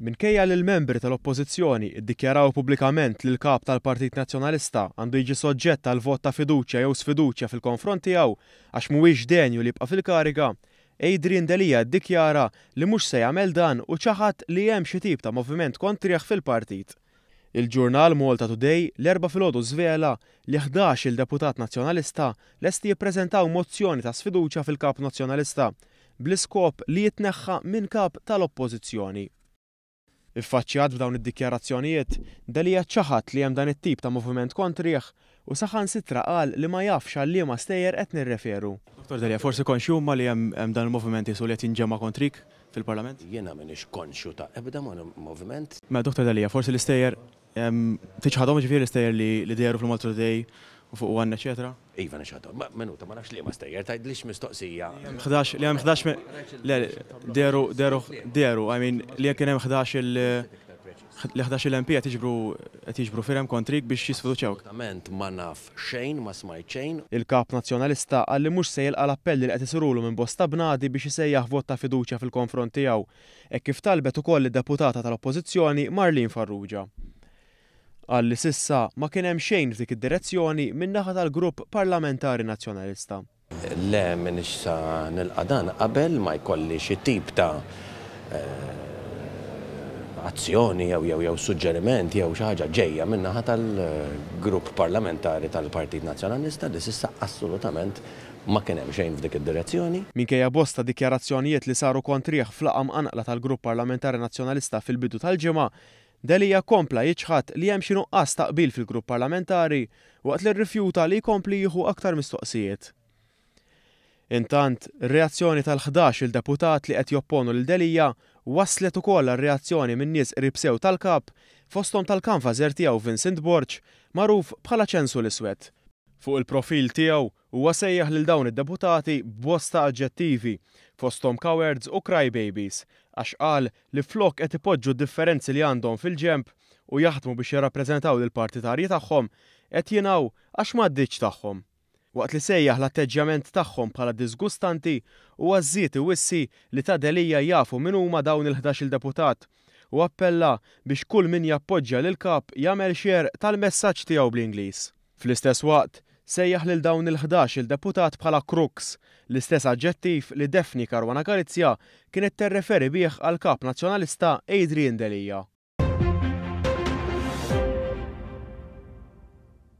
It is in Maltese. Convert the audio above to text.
Minkejja li l-membri tal-oppożizzjoni ddikjaraw pubblikament li l-kap tal-Partit Nazzjonalista għandu jiġi soġġett għal vot ta' fiduċja jew sfiduċja fil-konfront tiegħu għax mhuwiex denju li jibqa' fil-kariga, Adrian Delija ddikjara li mhux se jagħmel dan u ċaħad li hemm xi tip ta' moviment kontrih fil-partit. Il-ġurnal Malta Today l-4 filgħodu żvela li 11 il-deputat nazzjonalista lesti jippreżentaw mozzjoni ta' sfiduċja fil-kap nazzjonalista bl-iskop li jitneħħa minn kap tal-oppożizzjoni. Iffaċċjat f'dawn id-dikjarazzjonijiet, Delija ċaħat li hemm dan it-tip ta' moviment kontrih u saħansitra qal li ma jafx għal liema stejjer qed nirreferu. Dr. Delija, forsi konxju ma li hemm dan il-moviment jisu li qed jinġema kontrik fil-Parlament? Jiena m'iniex konxju ta' ebda moviment. Ma Dr. Delija, forsi l-istejjer tiċħadhom ġifieri l-istejjer li dejru fil-Malta Today u fuq għanna eċetera? Iva nixħadhom. Minuta ma nafx li ma stejjer, tgħidlix mistoqsija. Li hemm 11 deru, I mean li kien hemm 11 il-MP qed jiġbru firem kontrik biex jisfiduċjawk. Esattament ma naf xejn, ma smajt xejn. Il-kap nazzjonalista qal li mhux se jilqa' l-appelli li qed isirulu minn bosta bnadi biex isejjaħ vot ta' fiduċja fil-konfront tiegħu, hekk kif talbet ukoll id-deputata tal-Oppożizzjoni Marlene Farrugia. Qal li s'issa ma kien hemm xejn f'dik id-direzzjoni min-naħa tal-Grupp Parlamentari Nazzjonalista. Le m'iniex sa nilqa' dan qabel ma jkolli xi tip ta' azzjoni jew suġġeriment jew xi ħaġa ġejja min-naħa tal-Grupp Parlamentari tal-Partit Nazzjonalista li s'issa assolutament ma kien hemm xejn f'dik id-direzzjoni. Minkejja bosta dikjarazzjonijiet li saru kontrih fl-laqgħa mqanqla tal-Grupp Parlamentari Nazzjonalista fil-bidu tal-ġimgħa, Delija kompla jiċħad li hemm xi nuqqas taqbil fil-grupp parlamentari waqt li rrifjuta li jkompli jieħu aktar mistoqsijiet. Intant, ir-reazzjoni tal-11 il-deputat li qed jopponu lil Delija waslet ukoll għar-reazzjoni minn nies qrib sew tal-kap fosthom tal-kanvażer tiegħu Vincent Borch magħruf bħala ċensu l-iswed. Fuq il-profil tiegħu huwa sejjaħ lil dawn id-deputati b'bosta aġġettivi fosthom cowards u crybabies għax qal li flok qed ipoġġu d-differenzi li għandhom fil-ġenb u jaħdmu biex jirrappreżentaw lill-partitarji tagħhom qed jingħu għax m'għaddiċ tagħhom. Waqt li sejjaħ l-atteġġjament tagħhom bħala disgustanti u għażiet iwissi li ta' Delija jafu min huma dawn il-11 il-deputat u appella biex kull min jappoġġja lil kap jagħmel xer tal-messaġġ tiegħu bl-Ingliż. Fl-istess waqt, sejjaħ lil dawn il-11 il-deputat bħala crooks, l-istess aġġettiv li Daphne Caruana Galizia kienet terreferi bih għal kap nazzjonalista Adrian Delija.